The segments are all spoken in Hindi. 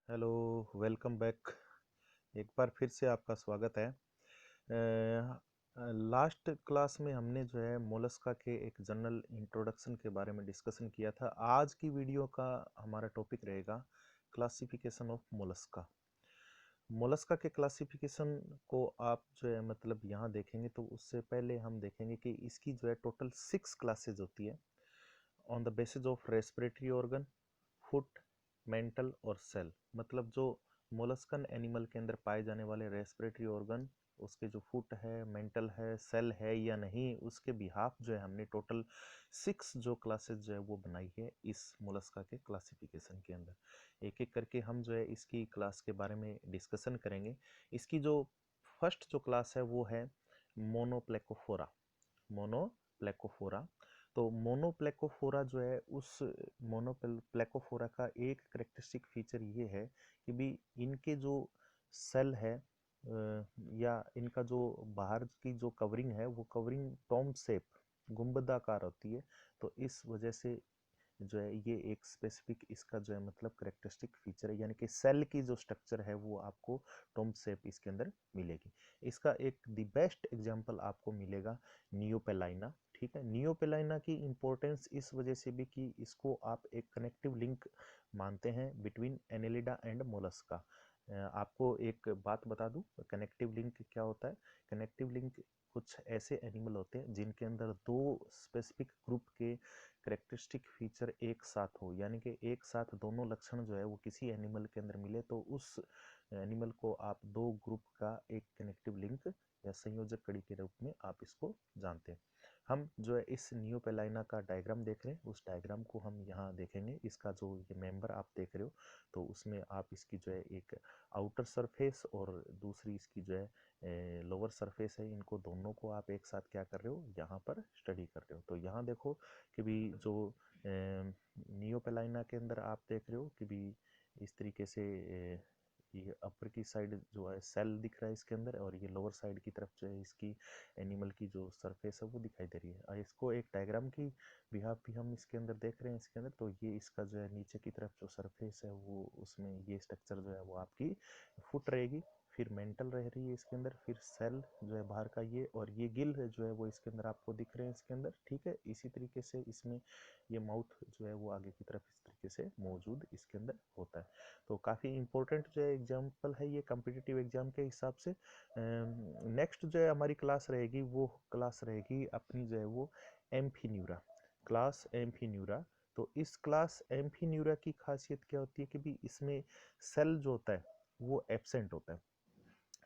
Hello, welcome back. एक बार फिर से आपका स्वागत है। लास्ट क्लास में हमने जो है मोलस्का के एक जनरल इंट्रोडक्शन के बारे में डिस्कशन किया था। आज की वीडियो का हमारा टॉपिक रहेगा क्लासिफिकेशन ऑफ मोलस्का। मोलस्का के क्लासिफिकेशन को आप जो है मतलब यहाँ देखेंगे तो उससे पहले हम देखेंगे कि इसकी जो है टोटल 6 क्लासेज होती है on the basis of respiratory organ, foot, mental और सेल। मतलब जो मोलस्कन एनिमल के अंदर पाए जाने वाले रेस्पिरेटरी ऑर्गन, उसके जो फुट है, मेंटल है, सेल है या नहीं, उसके बिहाफ जो है हमने टोटल 6 जो क्लासेस जो है वो बनाई है इस मोलस्का के क्लासिफिकेशन के अंदर। एक एक करके हम जो है इसकी क्लास के बारे में डिस्कशन करेंगे। इसकी जो फर्स्ट जो क्लास है वो है मोनोप्लेकोफोरा। मोनोप्लेकोफोरा। तो मोनोप्लेकोफोरा जो है उस मोनोप्लेकोफोरा का एक करेक्टरिस्टिक फीचर ये है कि भी इनके जो सेल है या इनका जो बाहर की जो कवरिंग है वो कवरिंग टॉम शेप गुंबदाकार होती है। तो इस वजह से जो है ये एक स्पेसिफिक इसका जो है मतलब करेक्टरिस्टिक फीचर है, यानी कि सेल की जो स्ट्रक्चर है वो आपको टॉम शेप इसके अंदर मिलेगी। इसका एक द बेस्ट एग्जांपल आपको मिलेगा नियोपेलाइना। ठीक है, नियोपेलाइना की इंपॉर्टेंस इस वजह से भी कि इसको आप एक कनेक्टिव लिंक मानते हैं बिटवीन एनेलिडा एंड मोलस्का। आपको एक बात बता दूं, कनेक्टिव लिंक क्या होता है। कनेक्टिव लिंक कुछ ऐसे एनिमल होते हैं जिनके अंदर दो स्पेसिफिक ग्रुप के करेक्टरिस्टिक फीचर एक साथ हो, यानी कि एक साथ दोनों लक्षण जो है वो किसी एनिमल के अंदर मिले तो उस एनिमल को आप दो ग्रुप का एक कनेक्टिव लिंक या संयोजक कड़ी के रूप में आप इसको जानते हैं। हम जो है इस नियोपेलाइना का डायग्राम देख रहे हैं, उस डायग्राम को हम यहाँ देखेंगे। इसका जो ये मेंबर आप देख रहे हो तो उसमें आप इसकी जो है एक आउटर सरफेस और दूसरी इसकी जो है लोअर सरफेस है, इनको दोनों को आप एक साथ क्या कर रहे हो यहाँ पर स्टडी कर रहे हो। तो यहाँ देखो कि भी जो नियोपेलाइना के अंदर आप देख रहे हो कि भी इस तरीके से ये अपर की साइड जो है सेल दिख रहा है इसके अंदर, और ये लोअर साइड की तरफ जो है इसकी एनिमल की जो सरफेस है वो दिखाई दे रही है। और इसको एक डायग्राम की बिहाफ भी हम इसके अंदर देख रहे हैं इसके अंदर। तो ये इसका जो है नीचे की तरफ जो सरफेस है वो उसमें ये स्ट्रक्चर जो है वो आपकी फुट रहेगी, फिर मेंटल रह रही है इसके अंदर, फिर सेल जो है बाहर का ये, और ये गिल है जो है वो इसके अंदर आपको दिख रहे हैं इसके अंदर। ठीक है, इसी तरीके से इसमें ये माउथ जो है वो आगे की तरफ इस तरीके से मौजूद इसके अंदर होता है। तो काफ़ी इंपॉर्टेंट जो है एग्जाम्पल है ये कम्पिटिटिव एग्जाम के हिसाब से। नेक्स्ट जो है हमारी क्लास रहेगी वो क्लास रहेगी अपनी जो है वो एम्फीन्यूरा, क्लास एम्फीन्यूरा। तो इस क्लास एम्फीन्यूरा की खासियत क्या होती है कि भी इसमें सेल जो होता है वो एब्सेंट होता है।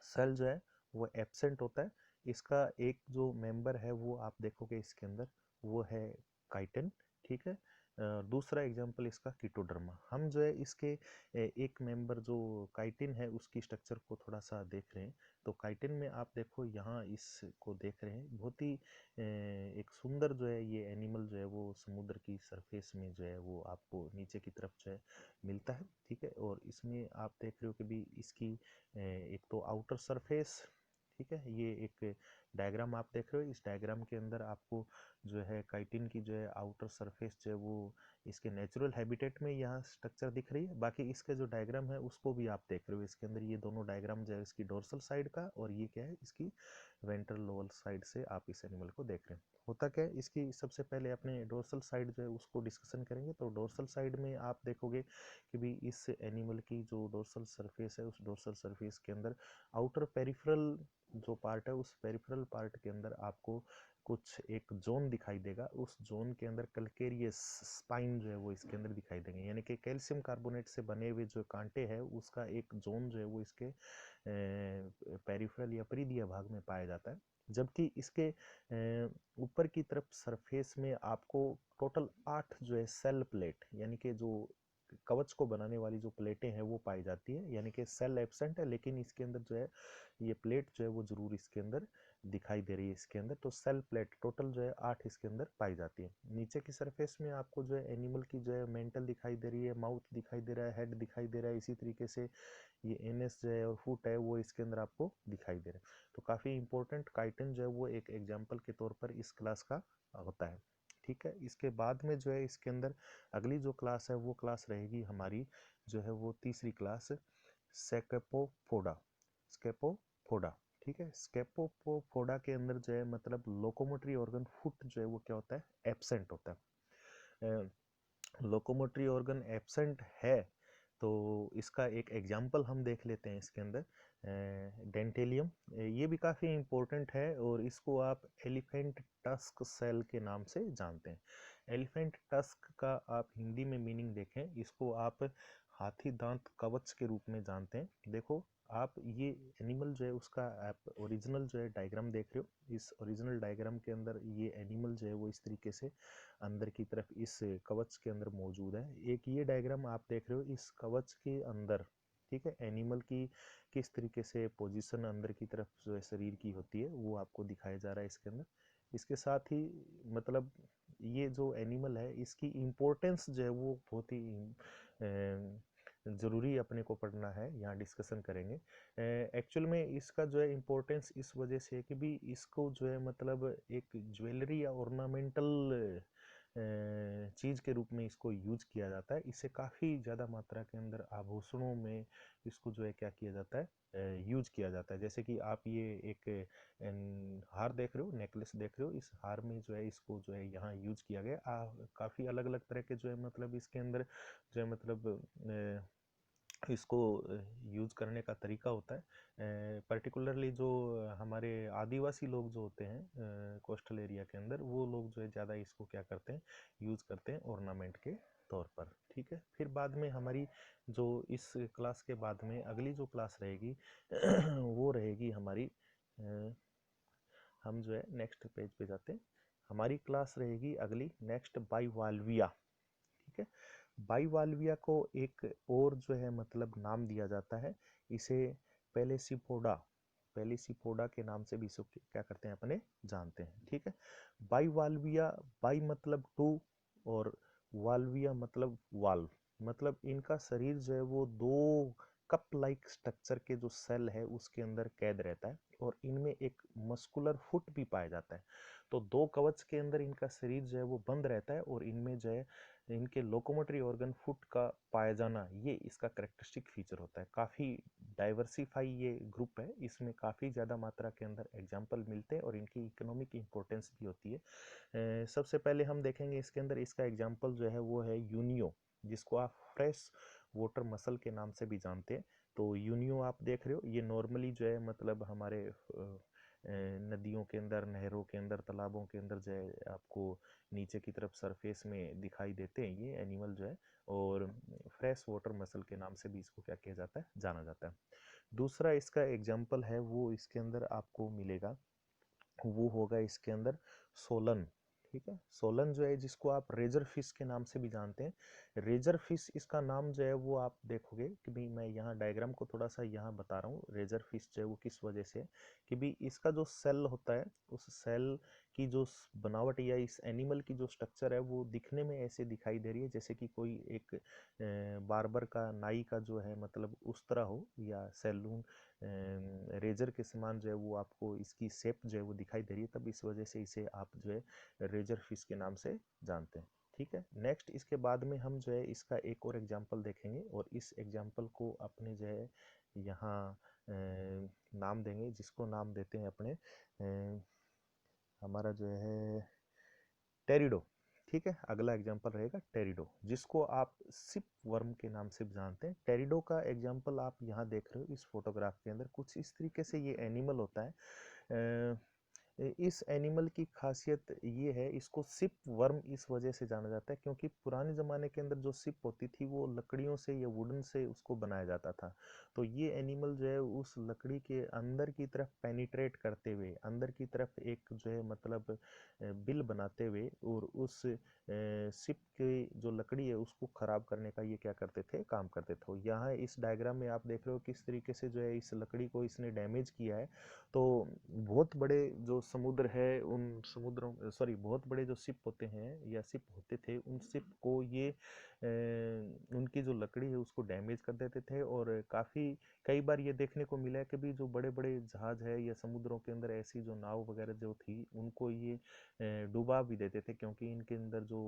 सेल जो है वो एब्सेंट होता है। इसका एक जो मेंबर है वो आप देखोगे इसके अंदर वो है काइटिन। ठीक है, दूसरा एग्जांपल इसका कीटोडर्मा। हम जो है इसके एक मेंबर जो काइटिन है उसकी स्ट्रक्चर को थोड़ा सा देख रहे हैं। तो काइटिन में आप देखो यहाँ इसको देख रहे हैं, बहुत ही एक सुंदर जो है ये एनिमल जो है वो समुद्र की सरफेस में जो है वो आपको नीचे की तरफ जो है मिलता है। ठीक है, और इसमें आप देख रहे हो कि भी इसकी एक तो आउटर सरफेस, ठीक है, ये एक डायग्राम आप देख रहे हो। इस डायग्राम के अंदर आपको जो है काइटिन की जो है आउटर सरफेस जो है वो इसके नेचुरल हैबिटेट में यहाँ स्ट्रक्चर दिख रही है। बाकी इसका जो डायग्राम है उसको भी आप देख रहे हो इसके अंदर, ये दोनों डायग्राम जो है इसकी डोर्सल साइड का और ये क्या है इसकी वेंट्रल लोअर साइड से आप इस एनिमल को देख रहे हैं। होता क्या है, इसकी सबसे पहले अपने डोर्सल साइड जो है उसको डिस्कशन करेंगे। तो डोर्सल साइड में आप देखोगे कि भी इस एनिमल की जो डोर्सल सरफेस है उस डोर्सल सरफेस के अंदर आउटर पेरिफेरल जो पार्ट है उस पेरिफेरल पार्ट के अंदर आपको कुछ एक जोन दिखाई देगा। उस जोन के अंदर कलकेरियस स्पाइन जो है वो इसके अंदर दिखाई देंगे, यानी कि कैल्शियम कार्बोनेट से बने हुए जो कांटे हैं उसका एक जोन जो है वो इसके पेरिफेरल या परिधीय भाग में पाया जाता है। जबकि इसके ऊपर की तरफ सरफेस में आपको टोटल 8 जो है सेल प्लेट, यानी कि जो कवच को बनाने वाली जो प्लेटें हैं वो पाई जाती है। यानी कि सेल एब्सेंट है लेकिन इसके अंदर जो है ये प्लेट जो है वो जरूर इसके अंदर दिखाई दे रही है इसके अंदर। तो सेल प्लेट टोटल जो है 8 इसके अंदर पाई जाती है। नीचे की सरफेस में आपको जो है एनिमल की जो है मेंटल दिखाई दे रही है, माउथ दिखाई दे रहा है, हेड दिखाई दे रहा है। इसी तरीके से ये एनएस जो है और फुट है वो इसके अंदर आपको दिखाई दे रहा है। तो काफ़ी इंपॉर्टेंट काइटिन जो है वो एक एग्जाम्पल के तौर पर इस क्लास का होता है। ठीक है, इसके बाद में जो है इसके अंदर अगली जो क्लास है वो क्लास रहेगी हमारी जो है वो तीसरी क्लास स्केपोफोडा, स्केपोफोडा, ठीक है। स्केपोफोडा के अंदर जो है मतलब लोकोमोटरी ऑर्गन फुट जो है वो क्या होता है, एब्सेंट होता है। लोकोमोटरी ऑर्गन एब्सेंट है तो इसका एक एग्जाम्पल हम देख लेते हैं इसके अंदर, डेंटेलियम। ये भी काफ़ी इम्पोर्टेंट है और इसको आप एलिफेंट टस्क सेल के नाम से जानते हैं। एलिफेंट टस्क का आप हिंदी में मीनिंग देखें, इसको आप हाथी दांत कवच के रूप में जानते हैं। देखो आप ये एनिमल जो है उसका आप ओरिजिनल जो है डायग्राम देख रहे हो, इस ओरिजिनल डायग्राम के अंदर ये एनिमल जो है वो इस तरीके से अंदर की तरफ इस कवच के अंदर मौजूद है। एक ये डायग्राम आप देख रहे हो इस कवच के अंदर, ठीक है, एनिमल की किस तरीके से पोजीशन अंदर की तरफ जो है शरीर की होती है वो आपको दिखाया जा रहा है इसके अंदर। इसके साथ ही मतलब ये जो एनिमल है इसकी इम्पोर्टेंस जो है वो बहुत ही ज़रूरी अपने को पढ़ना है, यहाँ डिस्कशन करेंगे। एक्चुअल में इसका जो है इम्पोर्टेंस इस वजह से है कि भी इसको जो है मतलब एक ज्वेलरी या ऑर्नामेंटल चीज़ के रूप में इसको यूज किया जाता है। इसे काफ़ी ज़्यादा मात्रा के अंदर आभूषणों में इसको जो है क्या किया जाता है, यूज किया जाता है। जैसे कि आप ये एक हार देख रहे हो, नेकलेस देख रहे हो, इस हार में जो है इसको जो है यहाँ यूज किया गया। काफ़ी अलग अलग तरह के जो है मतलब इसके अंदर जो है मतलब इसको यूज़ करने का तरीका होता है। पर्टिकुलरली जो हमारे आदिवासी लोग जो होते हैं कोस्टल एरिया के अंदर, वो लोग जो है ज़्यादा इसको क्या करते हैं, यूज़ करते हैं ऑर्नामेंट के तौर पर, ठीक है। फिर बाद में हमारी जो इस क्लास के बाद में अगली जो क्लास रहेगी वो रहेगी हमारी हम जो है नेक्स्ट पेज पे जाते हैं। हमारी क्लास रहेगी अगली नेक्स्ट बाइवाल्विया, ठीक है। बाइवाल्विया को एक और जो है मतलब नाम दिया जाता है, इसे पेलेसिपोडा, पेलिसिपोडा के नाम से भी इसको क्या करते हैं अपने जानते हैं, ठीक है। बाइवाल्विया, बाई मतलब टू और वाल्विया मतलब वाल्व, मतलब इनका शरीर जो है वो दो कप लाइक स्ट्रक्चर के जो सेल है उसके अंदर कैद रहता है और इनमें एक मस्कुलर फुट भी पाया जाता है। तो दो कवच के अंदर इनका शरीर जो है वो बंद रहता है और इनमें जो है इनके लोकोमोटरी ऑर्गन फुट का पाया जाना, ये इसका करेक्टरिस्टिक फीचर होता है। काफ़ी डाइवर्सिफाई ये ग्रुप है, इसमें काफ़ी ज़्यादा मात्रा के अंदर एग्जाम्पल मिलते हैं और इनकी इकोनॉमिक इंपॉर्टेंस भी होती है। सबसे पहले हम देखेंगे इसके अंदर, इसका एग्जाम्पल जो है वो है यूनियो, जिसको आप फ्रेश वाटर मसल के नाम से भी जानते हैं। तो यूनियो आप देख रहे हो, ये नॉर्मली जो है मतलब हमारे नदियों के अंदर, नहरों के अंदर, तालाबों के अंदर जो है आपको नीचे की तरफ सरफेस में दिखाई देते हैं ये एनिमल जो है, और फ्रेश वाटर मसल के नाम से भी इसको क्या किया जाता है, जाना जाता है। दूसरा इसका एग्जाम्पल है वो इसके अंदर आपको मिलेगा, वो होगा इसके अंदर सोलन, ठीक है। सोलन जो है जिसको आप रेजर फिश के नाम से भी जानते हैं। रेजर फिश इसका नाम जो है वो आप देखोगे कि भाई मैं यहाँ डायग्राम को थोड़ा सा यहाँ बता रहा हूँ, रेजर फिश जो है वो किस वजह से कि भाई इसका जो सेल होता है उस सेल की जो बनावट या इस एनिमल की जो स्ट्रक्चर है वो दिखने में ऐसे दिखाई दे रही है जैसे कि कोई एक बार्बर का, नाई का जो है मतलब उस तरह हो, या सैलून रेजर के समान जो है वो आपको इसकी शेप जो है वो दिखाई दे रही है, तब इस वजह से इसे आप जो है रेजर फिश के नाम से जानते हैं, ठीक है। नेक्स्ट इसके बाद में हम जो है इसका एक और एग्जांपल देखेंगे और इस एग्जांपल को अपने जो है यहाँ नाम देंगे, जिसको नाम देते हैं अपने हमारा जो है टेरिडो, ठीक है। अगला एग्जांपल रहेगा टेरिडो, जिसको आप सिप वर्म के नाम से भी जानते हैं। टेरिडो का एग्जांपल आप यहाँ देख रहे हो इस फोटोग्राफ के अंदर, कुछ इस तरीके से ये एनिमल होता है। इस एनिमल की खासियत ये है, इसको सिप वर्म इस वजह से जाना जाता है क्योंकि पुराने ज़माने के अंदर जो सिप होती थी वो लकड़ियों से या वुडन से उसको बनाया जाता था। तो ये एनिमल जो है उस लकड़ी के अंदर की तरफ पेनिट्रेट करते हुए, अंदर की तरफ एक जो है मतलब बिल बनाते हुए और उस सिप की जो लकड़ी है उसको ख़राब करने का ये क्या करते थे, काम करते थे। यहाँ इस डायग्राम में आप देख रहे हो किस तरीके से जो है इस लकड़ी को इसने डैमेज किया है। तो बहुत बड़े जो समुद्र है उन समुद्रों, सॉरी, बहुत बड़े जो शिप होते हैं या शिप होते थे, उन शिप को ये उनकी जो लकड़ी है उसको डैमेज कर देते थे। और कई बार ये देखने को मिला है कि भी जो बड़े बड़े जहाज है या समुद्रों के अंदर ऐसी जो नाव वगैरह जो थी उनको ये डुबा भी देते थे, क्योंकि इनके अंदर जो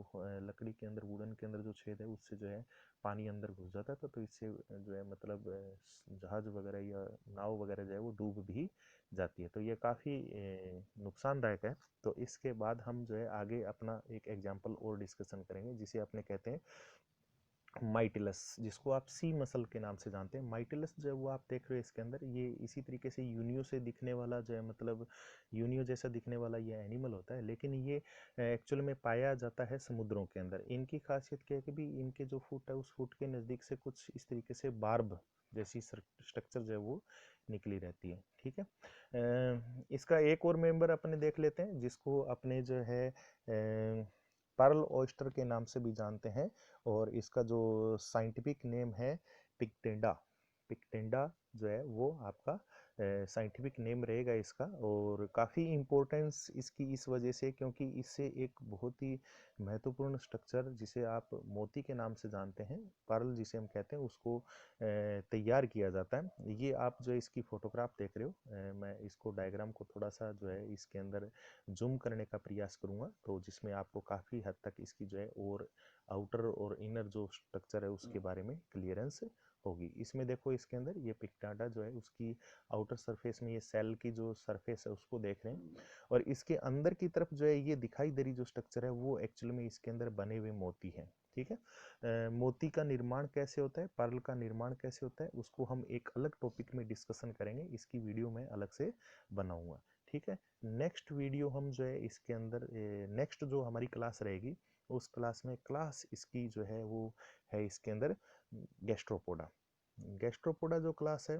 लकड़ी के अंदर, वुडन के अंदर जो छेद है उससे जो है पानी अंदर घुस जाता था, तो इससे जो है मतलब जहाज वगैरह या नाव वगैरह जो है वो डूब भी जाती है। तो ये काफ़ी नुकसानदायक है। तो इसके बाद हम जो है आगे अपना एक एग्जाम्पल और डिस्कशन करेंगे, जिसे अपने कहते हैं माइटिलस, जिसको आप सी मसल के नाम से जानते हैं। माइटिलस जो है वो आप देख रहे हो इसके अंदर, ये इसी तरीके से यूनियो से दिखने वाला जो है मतलब यूनियो जैसा दिखने वाला ये एनिमल होता है, लेकिन ये एक्चुअल में पाया जाता है समुद्रों के अंदर। इनकी खासियत क्या है कि भी इनके जो फुट है उस फुट के नज़दीक से कुछ इस तरीके से बार्ब जैसी स्ट्रक्चर जो है वो निकली रहती है। ठीक है, इसका एक और मेंबर अपने देख लेते हैं, जिसको अपने जो है पर्ल ऑयस्टर के नाम से भी जानते हैं, और इसका जो साइंटिफिक नेम है पिक्टेंडा। पिक्टेंडा जो है वो आपका साइंटिफिक नेम रहेगा इसका। और काफ़ी इम्पोर्टेंस इसकी इस वजह से, क्योंकि इससे एक बहुत ही महत्वपूर्ण स्ट्रक्चर जिसे आप मोती के नाम से जानते हैं, पर्ल जिसे हम कहते हैं, उसको तैयार किया जाता है। ये आप जो इसकी फ़ोटोग्राफ देख रहे हो, मैं इसको डायग्राम को थोड़ा सा जो है इसके अंदर जूम करने का प्रयास करूँगा, तो जिसमें आपको काफ़ी हद तक इसकी जो है और आउटर और इनर जो स्ट्रक्चर है उसके बारे में क्लियरेंस होगी। इसमें देखो इसके अंदर ये पिक्टाडा जो है उसकी आउटर सरफेस में ये सेल की जो सरफेस है उसको देख रहे हैं, और इसके अंदर की तरफ जो है ये दिखाई दे रही जो स्ट्रक्चर है वो एक्चुअल में इसके अंदर बने हुए मोती हैं। ठीक है, मोती का निर्माण कैसे होता है, पर्ल का निर्माण कैसे होता है, उसको हम एक अलग टॉपिक में डिस्कशन करेंगे, इसकी वीडियो मैं अलग से बनाऊंगा। ठीक है, नेक्स्ट वीडियो हम जो है इसके अंदर नेक्स्ट जो हमारी क्लास रहेगी उस क्लास में क्लास इसकी जो है वो है इसके अंदर गैस्ट्रोपोडा। गैस्ट्रोपोडा जो क्लास है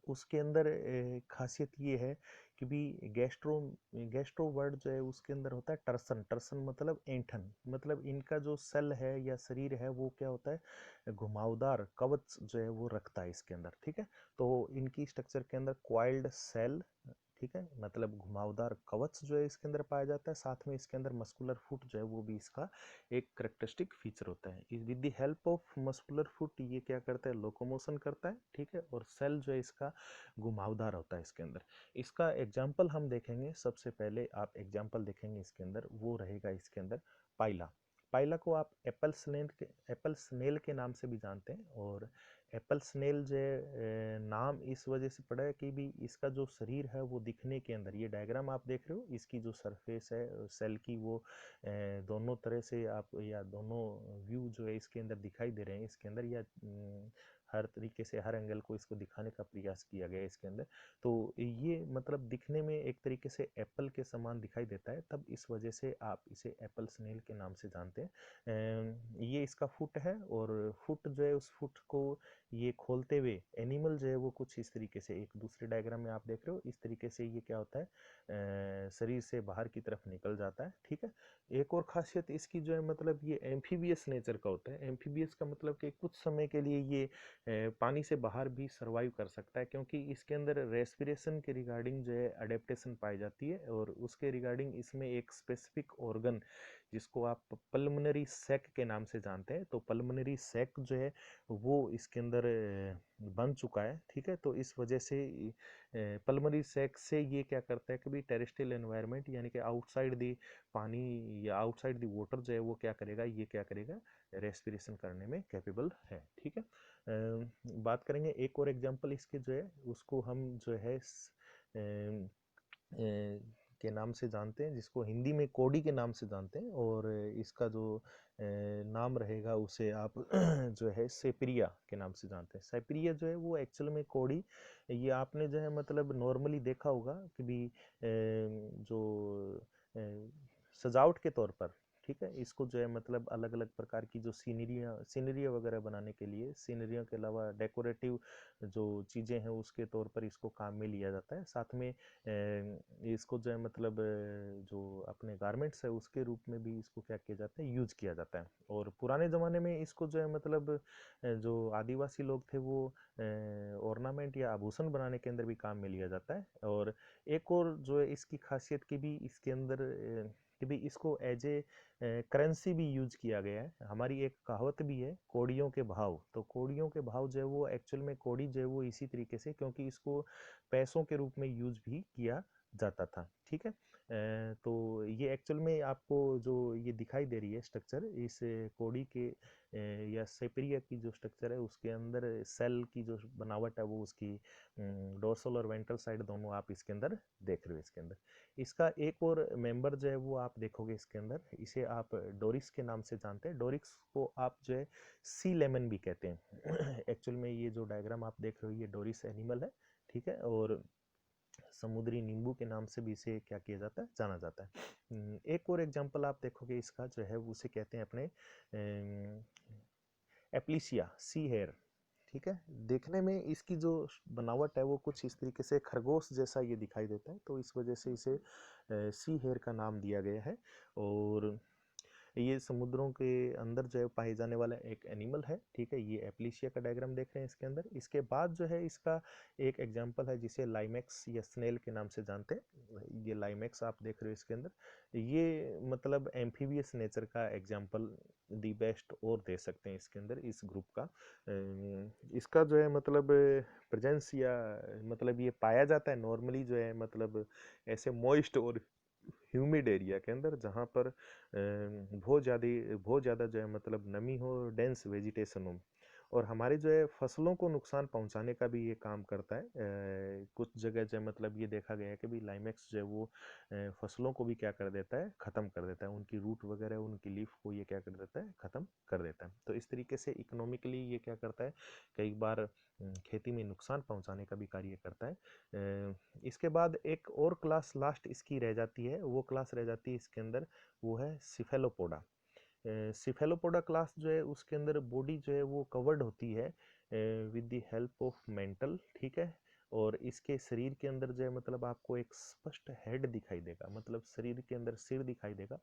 उसके अंदर खासियत ये है कि भी गैस्ट्रो वर्ड जो है उसके अंदर होता है टर्सन। टर्सन मतलब ऐंठन, मतलब इनका जो सेल है या शरीर है वो क्या होता है, घुमावदार कवच जो है वो रखता है इसके अंदर। ठीक है, तो इनकी स्ट्रक्चर के अंदर क्वाइल्ड सेल, ठीक है, मतलब घुमावदार कवच जो है इसके अंदर पाया जाता है। साथ में इसके अंदर मस्कुलर फुट जो है वो भी इसका एक करेक्टरिस्टिक फीचर होता है। With the help of muscular foot ये क्या करता है, लोकोमोशन करता है। ठीक है, और सेल जो है इसका घुमावदार होता है इसके अंदर। इसका एग्जाम्पल हम देखेंगे, सबसे पहले आप एग्जाम्पल देखेंगे इसके अंदर, वो रहेगा इसके अंदर पाइला। पाइला को आप एप्पल स्नेल के नाम से भी जानते हैं। और एप्पल स्नेल जो नाम इस वजह से पड़ा है कि भी इसका जो शरीर है वो दिखने के अंदर, ये डायग्राम आप देख रहे हो, इसकी जो सरफेस है सेल की वो दोनों तरह से आप, या दोनों व्यू जो है इसके अंदर दिखाई दे रहे हैं इसके अंदर, या हर तरीके से हर एंगल को इसको दिखाने का प्रयास किया गया है इसके अंदर। तो ये मतलब दिखने में एक तरीके से एप्पल के समान दिखाई देता है, तब इस वजह से आप इसे एप्पल स्नेल के नाम से जानते हैं। ये इसका फुट है, और फुट जो है उस फुट को ये खोलते हुए एनिमल जो है वो कुछ इस तरीके से, एक दूसरे डायग्राम में आप देख रहे हो, इस तरीके से ये क्या होता है शरीर से बाहर की तरफ निकल जाता है। ठीक है, एक और खासियत इसकी जो है मतलब ये एम्फीबियस नेचर का होता है। एम्फीबियस का मतलब कि कुछ समय के लिए ये पानी से बाहर भी सर्वाइव कर सकता है, क्योंकि इसके अंदर रेस्पिरेशन के रिगार्डिंग जो है अडेप्टेशन पाई जाती है। और उसके रिगार्डिंग इसमें एक स्पेसिफिक ऑर्गन जिसको आप पल्मोनरी सैक के नाम से जानते हैं, तो पल्मोनरी सैक जो है वो इसके अंदर बन चुका है। ठीक है, तो इस वजह से पल्मोनरी सैक से ये क्या करता है, कभी टेरेस्ट्रियल एनवायरनमेंट यानी कि आउटसाइड दी पानी या आउटसाइड दी वाटर जो है वो क्या करेगा, ये क्या करेगा, रेस्पिरेशन करने में कैपेबल है। ठीक है, बात करेंगे एक और एग्जांपल इसके जो है उसको हम जो है के नाम से जानते हैं, जिसको हिंदी में कोडी के नाम से जानते हैं। और इसका जो नाम रहेगा उसे आप जो है सेप्रिया के नाम से जानते हैं। सेप्रिया जो है वो एक्चुअल में कोडी, ये आपने जो है मतलब नॉर्मली देखा होगा कि भी जो सजावट के तौर पर, ठीक है, इसको जो है मतलब अलग अलग प्रकार की जो सीनरियाँ वगैरह बनाने के लिए, सीनरियों के अलावा डेकोरेटिव जो चीज़ें हैं उसके तौर पर इसको काम में लिया जाता है। साथ में इसको जो है मतलब जो अपने गारमेंट्स है उसके रूप में भी इसको क्या किया जाता है, यूज किया जाता है। और पुराने ज़माने में इसको जो है मतलब जो आदिवासी लोग थे वो ऑर्नामेंट या आभूषण बनाने के अंदर भी काम में लिया जाता है। और एक और जो है इसकी खासियत की भी इसके अंदर कि भाई इसको एज ए करेंसी भी यूज किया गया है। हमारी एक कहावत भी है कौड़ियों के भाव, तो कौड़ियों के भाव जो है वो एक्चुअल में कौड़ी जो है वो इसी तरीके से, क्योंकि इसको पैसों के रूप में यूज भी किया जाता था। ठीक है, तो ये एक्चुअल में आपको जो ये दिखाई दे रही है स्ट्रक्चर, इस कौड़ी के या सेपेरिया की जो स्ट्रक्चर है उसके अंदर सेल की जो बनावट है वो उसकी डोर्सल और वेंट्रल साइड दोनों आप इसके अंदर देख रहे हो। इसके अंदर इसका एक और मेंबर जो है वो आप देखोगे इसके अंदर, इसे आप डोरिक्स के नाम से जानते हैं। डोरिक्स को आप जो है सी लेमन भी कहते हैं। एक्चुअल में ये जो डायग्राम आप देख रहे हो ये डोरिस एनिमल है, ठीक है, और समुद्री नींबू के नाम से भी इसे क्या किया जाता है, जाना जाता है। एक और एग्जांपल आप देखोगे इसका जो है उसे कहते हैं अपने एप्लीसिया सी हेयर। ठीक है, देखने में इसकी जो बनावट है वो कुछ इस तरीके से खरगोश जैसा ये दिखाई देता है, तो इस वजह से इसे सी हेयर का नाम दिया गया है। और ये समुद्रों के अंदर जो है पाए जाने वाला एक एनिमल है। ठीक है, ये एप्लीशिया का डायग्राम देख रहे हैं इसके अंदर। इसके बाद जो है इसका एक एग्जांपल है जिसे लाइमेक्स या स्नेल के नाम से जानते हैं। ये लाइमेक्स आप देख रहे हो इसके अंदर, ये मतलब एम्फीबियस नेचर का एग्जांपल दी बेस्ट और दे सकते हैं इसके अंदर इस ग्रुप का। इसका जो है मतलब प्रेजेंस या मतलब ये पाया जाता है नॉर्मली जो है मतलब ऐसे मॉइस्ट और ह्यूमिड एरिया के अंदर, जहाँ पर बहुत ज़्यादा जो है मतलब नमी हो, डेंस वेजिटेशन हो, और हमारे जो है फसलों को नुकसान पहुंचाने का भी ये काम करता है। कुछ जगह जो है मतलब ये देखा गया है कि भी लाइमेक्स जो है वो फसलों को भी क्या कर देता है, ख़त्म कर देता है, उनकी रूट वगैरह उनकी लीफ को ये क्या कर देता है, ख़त्म कर देता है। तो इस तरीके से इकोनॉमिकली ये क्या करता है, कई बार खेती में नुकसान पहुंचाने का भी कार्य करता है। इसके बाद एक और क्लास लास्ट इसकी रह जाती है, वो क्लास रह जाती है इसके अंदर, वो है सिफेलोपोडा। सिफेलोपोडा क्लास जो है उसके अंदर बॉडी जो है वो कवर्ड होती है with the help of mental. ठीक है, और इसके शरीर के अंदर जो है मतलब आपको एक स्पष्ट हेड दिखाई देगा, मतलब शरीर के अंदर सिर दिखाई देगा,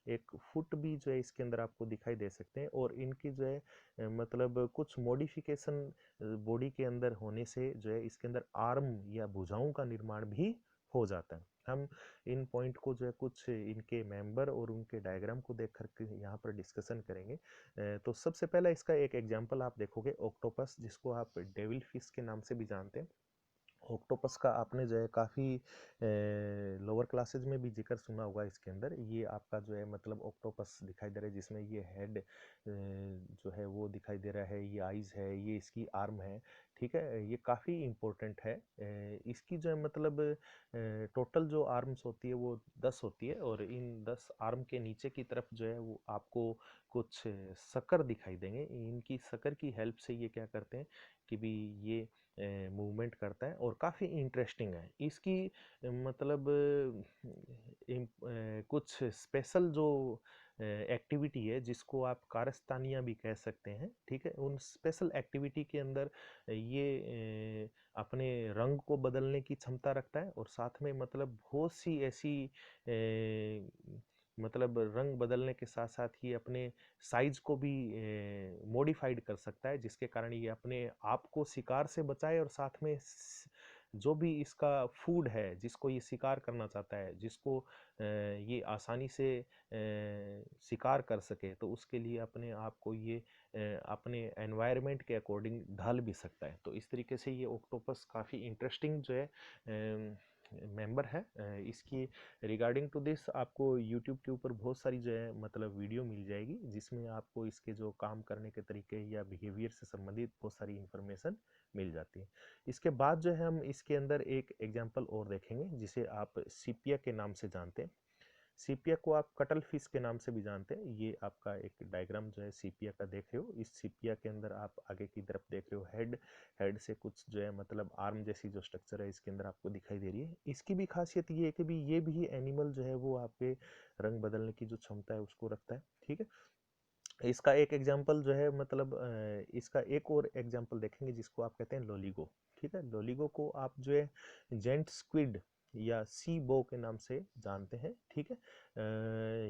एक फुट भी जो है इसके अंदर आपको दिखाई दे सकते हैं। और इनकी जो है मतलब कुछ मॉडिफिकेशन बॉडी के अंदर होने से जो है इसके अंदर आर्म या भुजाओं का निर्माण भी हो जाता है। हम इन पॉइंट को जो है कुछ इनके मेंबर और उनके डायग्राम को देख कर यहाँ पर डिस्कशन करेंगे। तो सबसे पहला इसका एक एग्जांपल आप देखोगे ऑक्टोपस, जिसको आप डेविल फिश के नाम से भी जानते हैं। ऑक्टोपस का आपने जो है काफ़ी लोअर क्लासेज में भी जिक्र सुना होगा। इसके अंदर ये आपका जो है मतलब ऑक्टोपस दिखाई दे रहा है, जिसमें ये हेड जो है वो दिखाई दे रहा है, ये आइज़ है, ये इसकी आर्म है। ठीक है, ये काफ़ी इम्पोर्टेंट है। इसकी जो है मतलब टोटल जो आर्म्स होती है वो 10 होती है, और इन 10 आर्म के नीचे की तरफ जो है वो आपको कुछ सकर दिखाई देंगे। इनकी सकर की हेल्प से ये क्या करते हैं कि भी ये मूवमेंट करता है, और काफ़ी इंटरेस्टिंग है इसकी मतलब कुछ स्पेशल जो एक्टिविटी है जिसको आप कारस्तानियाँ भी कह सकते हैं। ठीक है, उन स्पेशल एक्टिविटी के अंदर ये अपने रंग को बदलने की क्षमता रखता है, और साथ में मतलब बहुत सी ऐसी मतलब रंग बदलने के साथ साथ ही अपने साइज को भी मॉडिफाइड कर सकता है, जिसके कारण ये अपने आप को शिकार से बचाए, और साथ में जो भी इसका फूड है जिसको ये शिकार करना चाहता है, जिसको ये आसानी से शिकार कर सके, तो उसके लिए अपने आप को ये अपने एनवायरनमेंट के अकॉर्डिंग ढाल भी सकता है। तो इस तरीके से ये ऑक्टोपस काफ़ी इंटरेस्टिंग जो है मेंबर है। इसकी रिगार्डिंग टू दिस आपको यूट्यूब के ऊपर बहुत सारी जो है मतलब वीडियो मिल जाएगी, जिसमें आपको इसके जो काम करने के तरीके या बिहेवियर से संबंधित बहुत सारी इंफॉर्मेशन मिल जाती है। इसके बाद जो है हम इसके अंदर एक एग्जांपल और देखेंगे जिसे आप सीपिया के नाम से जानते हैं। सीपिया को आप कटल फिश के नाम से भी जानते हैं। ये आपका एक डायग्राम जो है सीपिया का देख रहे हो। इस सीपिया के अंदर आप आगे की तरफ देख रहे हो हेड से कुछ जो है मतलब आर्म जैसी जो स्ट्रक्चर है इसके अंदर आपको दिखाई दे रही है। इसकी भी खासियत ये है कि भी ये भी एनिमल जो है वो आपके रंग बदलने की जो क्षमता है उसको रखता है। ठीक है, इसका एक एग्जाम्पल जो है मतलब इसका एक और एग्जाम्पल देखेंगे जिसको आप कहते हैं लोलिगो। ठीक है, लोलिगो को आप जो है जेंट स्क्विड या सी बो के नाम से जानते हैं। ठीक है,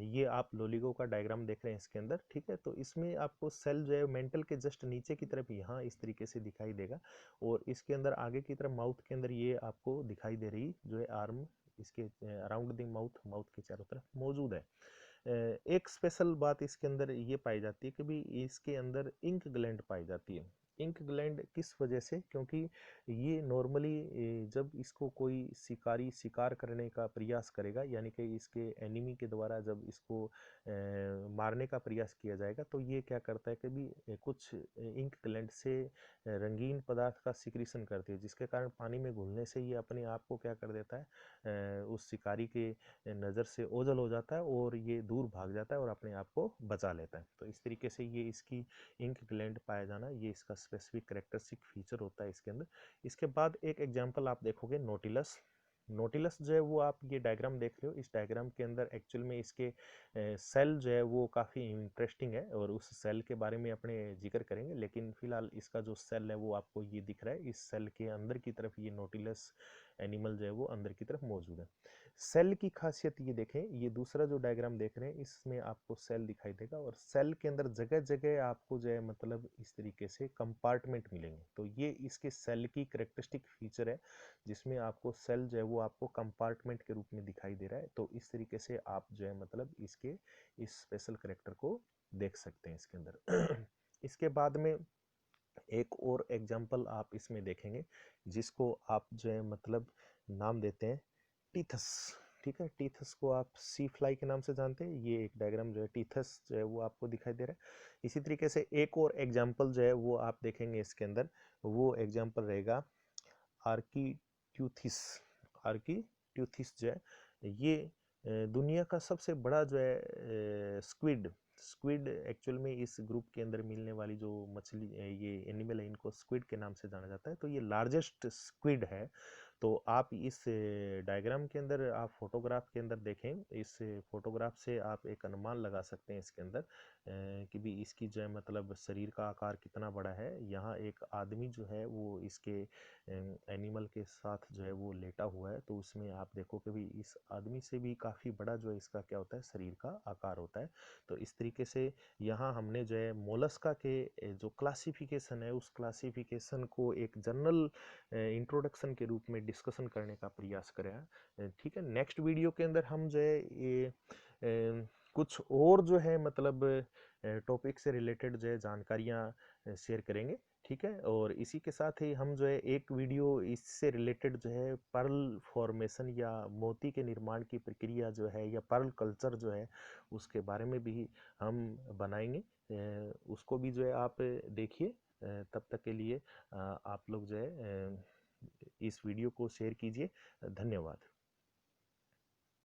ये आप लोलिगो का डायग्राम देख रहे हैं इसके अंदर। ठीक है, तो इसमें आपको सेल जो है मेंटल के जस्ट नीचे की तरफ यहाँ इस तरीके से दिखाई देगा, और इसके अंदर आगे की तरफ माउथ के अंदर ये आपको दिखाई दे रही जो है आर्म इसके अराउंड द माउथ, माउथ के चारों तरफ मौजूद है। एक स्पेशल बात इसके अंदर ये पाई जाती है कि भी इसके अंदर इंक ग्लैंड पाई जाती है। इंक ग्लैंड किस वजह से? क्योंकि ये नॉर्मली जब इसको कोई शिकारी शिकार करने का प्रयास करेगा, यानी कि इसके एनिमी के द्वारा जब इसको मारने का प्रयास किया जाएगा, तो ये क्या करता है कि भी कुछ इंक ग्लैंड से रंगीन पदार्थ का सिक्रीशन करती है, जिसके कारण पानी में घुलने से ये अपने आप को क्या कर देता है, उस शिकारी के नज़र से ओझल हो जाता है और ये दूर भाग जाता है और अपने आप को बचा लेता है। तो इस तरीके से ये इसकी इंक ग्लैंड पाया जाना, ये इसका स्पेसिफिक कैरेक्टरिस्टिक फीचर होता है इसके अंदर। इसके बाद एक एग्जांपल आप देखोगे नोटिलस। नोटिलस जो है वो आप ये डायग्राम देख रहे हो, इस डायग्राम के अंदर एक्चुअल में इसके सेल जो है वो काफ़ी इंटरेस्टिंग है और उस सेल के बारे में अपने जिक्र करेंगे, लेकिन फिलहाल इसका जो सेल है वो आपको ये दिख रहा है। इस सेल के अंदर की तरफ ये नोटिलस एनिमल जो है वो अंदर की तरफ मौजूद है। सेल की खासियत ये देखें, ये दूसरा जो डायग्राम देख रहे हैं इसमें आपको सेल दिखाई देगा और सेल के अंदर जगह जगह आपको जो है मतलब इस तरीके से कंपार्टमेंट मिलेंगे। तो ये इसके सेल की करेक्टरिस्टिक फीचर है, जिसमें आपको सेल जो है वो आपको कंपार्टमेंट के रूप में दिखाई दे रहा है। तो इस तरीके से आप जो है मतलब इसके इस स्पेशल करेक्टर को देख सकते हैं इसके अंदर। इसके बाद में एक और एग्जाम्पल आप इसमें देखेंगे, जिसको आप जो है मतलब नाम देते हैं टीथस। ठीक है, टीथस को आप सी फ्लाई के नाम से जानते हैं। ये एक डायग्राम जो है टीथस जो है वो आपको दिखाई दे रहा है। इसी तरीके से एक और एग्जाम्पल जो है वो आप देखेंगे इसके अंदर, वो एग्जाम्पल रहेगा आर्कीट्यूथिस। आर्कीट्यूथिस जो है ये दुनिया का सबसे बड़ा जो है स्क्विड। स्क्विड एक्चुअल में इस ग्रुप के अंदर मिलने वाली जो मछली ये एनिमल है, इनको स्क्विड के नाम से जाना जाता है। तो ये लार्जेस्ट स्क्विड है। तो आप इस डायग्राम के अंदर, आप फोटोग्राफ के अंदर देखें, इस फोटोग्राफ से आप एक अनुमान लगा सकते हैं इसके अंदर कि भी इसकी जो है मतलब शरीर का आकार कितना बड़ा है। यहाँ एक आदमी जो है वो इसके एनिमल के साथ जो है वो लेटा हुआ है, तो उसमें आप देखो कि भी इस आदमी से भी काफ़ी बड़ा जो है इसका क्या होता है, शरीर का आकार होता है। तो इस तरीके से यहाँ हमने जो है मोलस्का के जो क्लासिफिकेशन है, उस क्लासिफिकेशन को एक जनरल इंट्रोडक्शन के रूप में डिस्कशन करने का प्रयास करें। ठीक है, नेक्स्ट वीडियो के अंदर हम जो है ये कुछ और जो है मतलब टॉपिक से रिलेटेड जो है जानकारियाँ शेयर करेंगे। ठीक है, और इसी के साथ ही हम जो है एक वीडियो इससे रिलेटेड जो है पर्ल फॉर्मेशन या मोती के निर्माण की प्रक्रिया जो है, या पर्ल कल्चर जो है, उसके बारे में भी हम बनाएंगे। उसको भी जो है आप देखिए। तब तक के लिए आप लोग जो है इस वीडियो को शेयर कीजिए। धन्यवाद।